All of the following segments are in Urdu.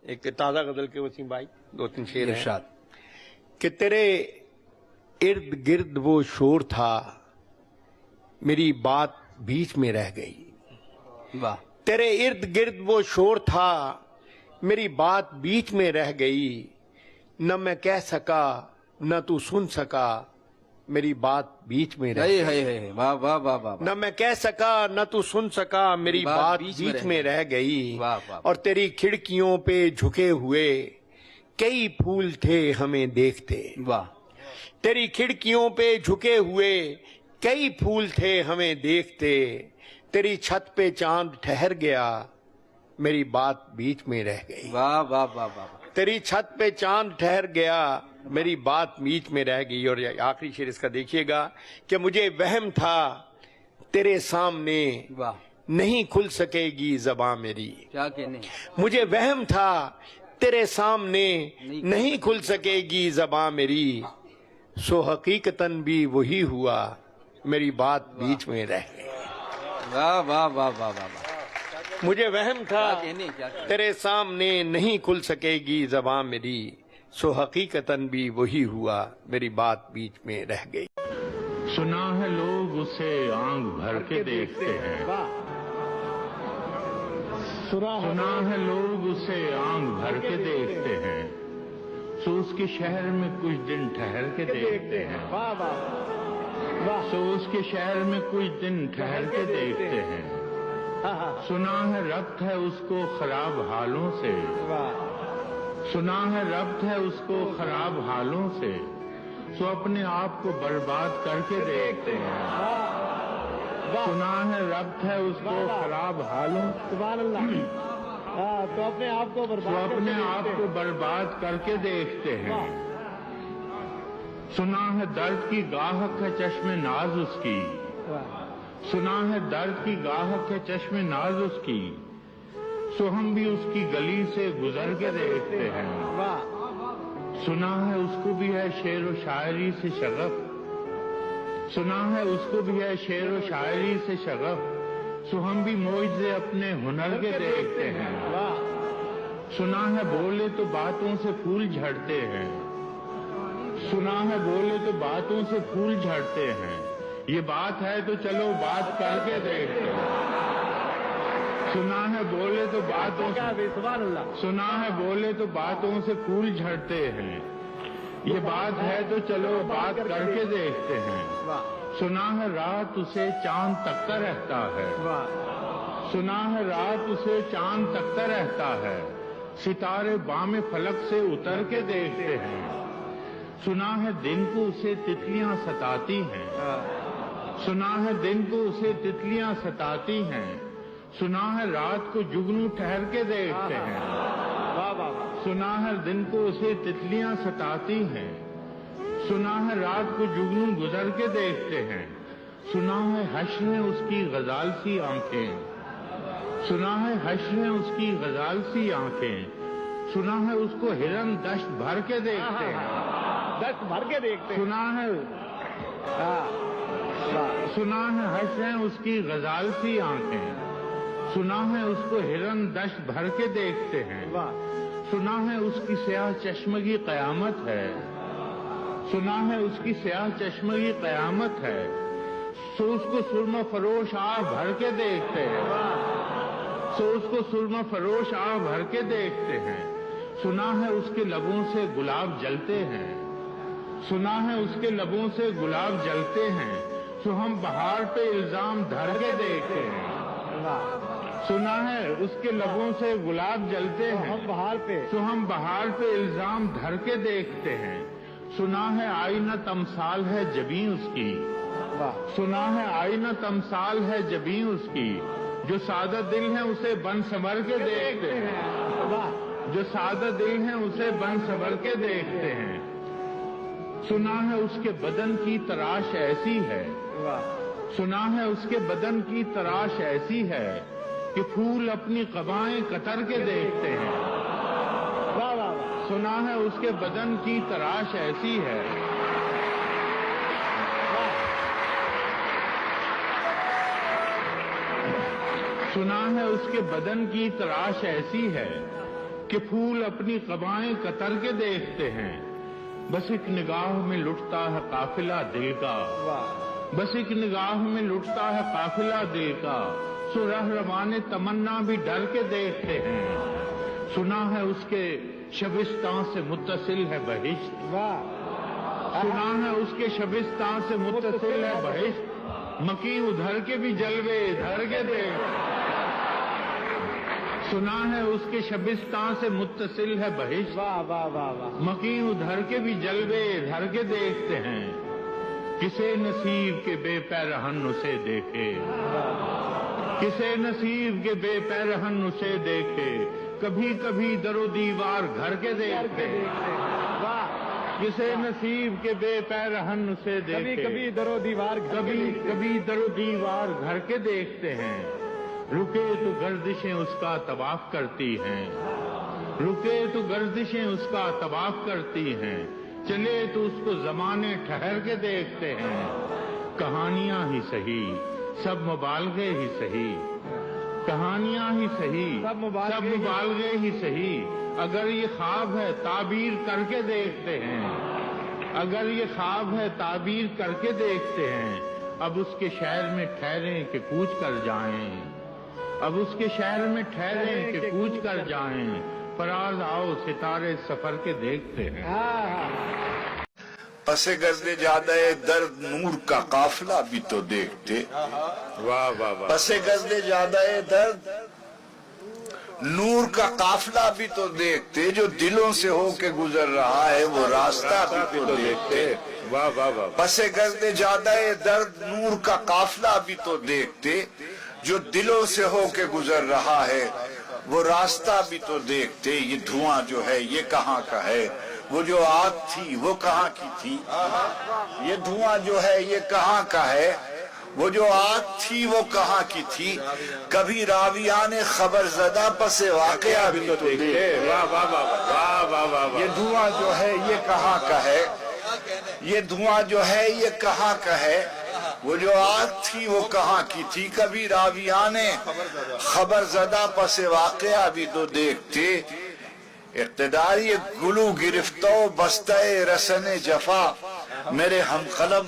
ایک تازہ غزل کے وسیم بھائی 2-3 شعر ہیں ارشاد. کہ تیرے ارد گرد وہ شور تھا میری بات بیچ میں رہ گئی. واہ. تیرے ارد گرد وہ شور تھا میری بات بیچ میں رہ گئی. نہ میں کہہ سکا نہ تو سن سکا میری بات بیچ میں رہ گئی. واہ واہ واہ واہ. نہ میں کہہ سکا نہ تو سن سکا میری بات بیچ میں رہ گئی. واہ واہ. اور تیری کھڑکیوں پہ جھکے ہوئے کئی پھول تھے ہمیں دیکھتے. واہ. تیری کھڑکیوں پہ جھکے ہوئے کئی پھول تھے ہمیں دیکھتے. تیری چھت پہ چاند ٹھہر گیا میری بات بیچ میں رہ گئی. واہ واہ واہ واہ. تیری چھت پہ چاند ٹھہر گیا میری بات بیچ میں رہ گئی. اور آخری شعر اس کا دیکھیے گا کہ مجھے وہم تھا تیرے سامنے واہ. نہیں کھل سکے گی زباں میری. کیا کہنے. مجھے وہم تھا تیرے سامنے نہیں کھل سکے گی زباں میری. سو حقیقتاً بھی وہی ہوا میری بات بیچ میں رہ گئی. واہ واہ واہ واہ واہ. مجھے وہم تھا کیا کہنے. تیرے سامنے نہیں کھل سکے گی زباں میری. سو حقیقتاً بھی وہی ہوا میری بات بیچ میں رہ گئی. سنا ہے لوگ اسے آنکھ بھر کے دیکھتے ہیں. سنا ہے لوگ اسے آنکھ بھر کے دیکھتے ہیں. سو اس کے شہر میں کچھ دن ٹھہر کے دیکھتے ہیں. سو اس کے شہر میں کچھ دن ٹھہر کے دیکھتے ہیں. سنا ہے ربط ہے اس کو خراب حالوں سے. سنا ہے ربط ہے اس کو خراب حالوں سے. سو اپنے آپ کو برباد کر کے دیکھتے ہیں. سنا ہے ربط ہے اس کو خراب حالوں. سبحان اللہ. تو اپنے آپ کو سو اپنے آپ کو برباد کر کے دیکھتے ہیں. سنا ہے درد کی گاہک ہے چشم ناز اس کی. سنا ہے درد کی گاہک ہے چشم ناز اس کی. سو ہم بھی اس کی گلی سے گزر کے دیکھتے ہیں. سنا ہے اس کو بھی ہے شعر و شاعری سے شغف. سنا ہے اس کو بھی ہے شعر و شاعری سے شغف. سو ہم بھی معجزے اپنے ہنر کے دیکھتے ہیں. سنا ہے بولے تو باتوں سے پھول جھڑتے ہیں. سنا ہے بولے تو باتوں سے پھول جھڑتے ہیں. یہ بات ہے تو چلو بات کر کے دیکھتے ہیں. سنا ہے بولے تو باتوں سنا ہے بولے تو باتوں سے پھول جھڑتے ہیں. یہ بات ہے تو چلو بات کر کے دیکھتے ہیں. سنا ہے رات اسے چاند تکتا رہتا ہے. سنا ہے رات اسے چاند تکتا رہتا ہے. ستارے بام فلک سے اتر کے دیکھتے ہیں. سنا ہے دن کو اسے تتلیاں ستاتی ہیں. سنا ہے دن کو اسے تتلیاں ستاتی ہیں. سنا ہے رات کو جگنو ٹھہر کے دیکھتے ہیں. سنا ہے دن کو اسے تتلیاں ستاتی ہیں. سنا ہے رات کو جگنو گزر کے دیکھتے ہیں. سنا ہے حشر میں اس کی غزال سی آنکھیں. سنا ہے حشر میں اس کی غزال سی آنکھیں. سنا ہے اس کو ہرن دشت بھر کے دیکھتے ہیں. دست بھر کے دیکھتے ہیں. سنا ہے حشر میں اس کی غزال سی آنکھیں. سنا ہے اس کو ہرن دشت بھر کے دیکھتے ہیں. سنا ہے اس کی سیاہ چشمگی قیامت ہے. سنا ہے اس کی سیاہ چشمگی قیامت ہے. سو اس کو سرما فروش آہ بھر کے دیکھتے ہیں. سو اس کو سرما فروش آہ بھر کے دیکھتے ہیں. سنا ہے اس کے لبوں سے گلاب جلتے ہیں. سنا ہے اس کے لبوں سے گلاب جلتے ہیں. سو ہم بہار پہ الزام دھر کے دیکھتے ہیں. سنا ہے اس کے لبوں سے گلاب جلتے ہیں. سو ہم بہار پہ الزام دھر کے دیکھتے ہیں. سنا ہے آئینہ تمثال ہے جبیں اس کی. سنا ہے آئینہ تمثال ہے جبیں اس کی. جو سادہ دل ہے اسے بن سنور کے دیکھتے ہیں. جو سادہ دل ہے اسے بن سنور کے دیکھتے ہیں. سنا ہے اس کے بدن کی تراش ایسی ہے. سنا ہے اس کے بدن کی تراش ایسی ہے کہ پھول اپنی قبائیں قطر کے دیکھتے ہیں. سنا ہے اس کے بدن کی تراش ایسی ہے. سنا ہے اس کے بدن کی تراش ایسی ہے کہ پھول اپنی قبائیں کتر کے دیکھتے ہیں، بس ایک نگاہ میں لٹتا ہے قافلہ دل کا، بس ایک نگاہ میں لٹتا ہے قافلہ دل کا، سو رہروان تمنا بھی ڈر کے دیکھتے ہیں، سنا ہے اس کے شبستان سے متصل ہے بہشت، سنا ہے اس کے شبستان سے متصل ہے بہشت، مکی ادھر کے بھی جلوے ادھر کے دیکھ، سنا ہے اس کے شبستان سے متصل ہے بہشت، واہ واہ واہ واہ، مکی ادھر کے بھی جلوے ادھر کے دیکھتے ہیں، کسے نصیب کے بے پیرہن اسے دیکھے، کسے نصیب کے بے پیرہن اسے دیکھے، کبھی کبھی در و دیوار گھر کے دیکھتے ہیں، کسے نصیب کے بے پیرہن اسے کبھی دیکھے، کبھی در و دیوار کبھی کبھی در و دیوار گھر کے دیکھتے ہیں، رکے تو گردشیں اس کا طواف کرتی ہیں، رکے تو گردشیں اس کا طواف کرتی ہیں، چلے تو اس کو زمانے ٹھہر کے دیکھتے ہیں، کہانیاں ہی سہی سب مبالغے ہی سہی، کہانیاں ہی سہی سب مبالغے ہی سہی، اگر یہ خواب ہے تعبیر کر کے دیکھتے ہیں، اگر یہ خواب ہے تعبیر کر کے دیکھتے ہیں، اب اس کے شہر میں ٹھہریں کہ کوچ کر جائیں، اب اس کے شہر میں ٹھہریں کہ کوچ کر جائیں، فراز آؤ ستارے سفر کے دیکھتے ہیں۔ پس گرد جادہ درد نور کا قافلہ بھی تو دیکھتے، واہ واہ واہ، پس گرد جادہ درد نور کا قافلہ بھی تو دیکھتے، جو دلوں سے ہو کے گزر رہا ہے وہ راستہ بھی تو دیکھتے، واہ واہ واہ، پس گرد جادہ درد نور کا قافلہ بھی تو دیکھتے، جو دلوں سے ہو کے گزر رہا ہے وہ راستہ بھی تو دیکھتے، یہ دھواں جو ہے یہ کہاں کا ہے، وہ جو آگ تھی وہ کہاں کی تھی، یہ دھواں جو ہے یہ کہاں کا ہے، وہ جو آگ تھی وہ کہاں کی تھی، کبھی راویان خبر زدہ پس واقعہ بھی تو دیکھتے، واہ واہ واہ واہ واہ واہ واہ، یہ دھواں جو ہے یہ کہاں کا ہے، یہ دھواں جو ہے یہ کہاں کا ہے، وہ جو آگ تھی وہ کہاں کی تھی، کبھی راویان خبر زدہ پس واقعہ بھی تو دیکھتے، اقتداری گلو گرفتہ و بستہ رسن جفا میرے ہم قلم،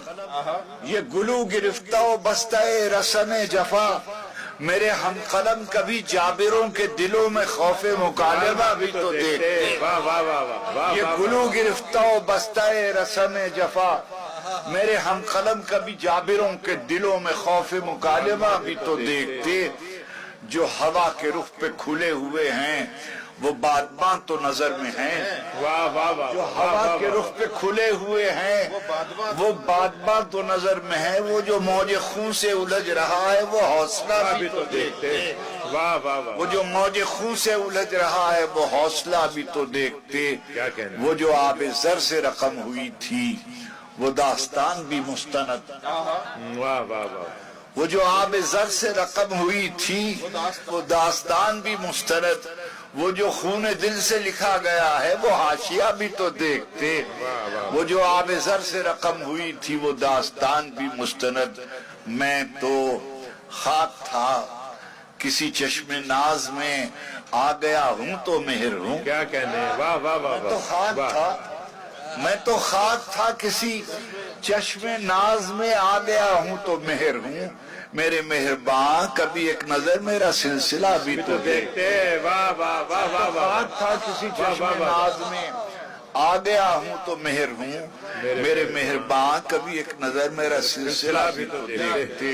یہ گلو گرفتہ و بستہ رسن جفا میرے ہم قلم، کبھی جابروں کے دلوں میں خوف مکالمہ بھی تو دیکھتے، واہ واہ واہ واہ واہ، یہ گلو گرفتہ و بستہ رسن جفا میرے ہم قلم، کبھی جابروں کے دلوں میں خوف مکالمہ بھی تو دیکھتے، جو ہوا کے رخ پہ کھلے ہوئے ہیں وہ بادباں تو نظر میں ہیں، واہ واہ واہ، جو ہوا کے رخ پہ کھلے ہوئے ہیں وہ بادباں تو نظر میں ہیں، وہ جو موج خون سے الجھ رہا ہے وہ حوصلہ بھی تو دیکھتے، واہ واہ واہ، وہ جو موج خون سے الجھ رہا ہے وہ حوصلہ بھی تو دیکھتے، کیا کہنا، وہ جو آب زر سے رقم ہوئی تھی وہ داستان بھی مستند، واہ واہ واہ، وہ جو آب زر سے رقم ہوئی تھی وہ داستان بھی مستند، وہ جو خون دل سے لکھا گیا ہے وہ حاشیہ بھی تو دیکھتے، وہ جو آب زر سے رقم ہوئی تھی وہ داستان بھی مستند، میں تو خاک تھا کسی چشم ناز میں آ گیا ہوں تو مہر ہوں، کیا کہنے، واہ واہ واہ میں تو خاک تھا، میں تو خاک تھا کسی چشم ناز میں آ گیا ہوں تو مہر ہوں، میرے مہرباں کبھی ایک نظر میرا سلسلہ بھی تو دیکھتے، واہ واہ واہ واہ واہ، خاک تھا کسی چشم ناز میں آ گیا ہوں تو مہر ہوں، میرے مہرباں کبھی ایک نظر میرا سلسلہ بھی تو دیکھتے،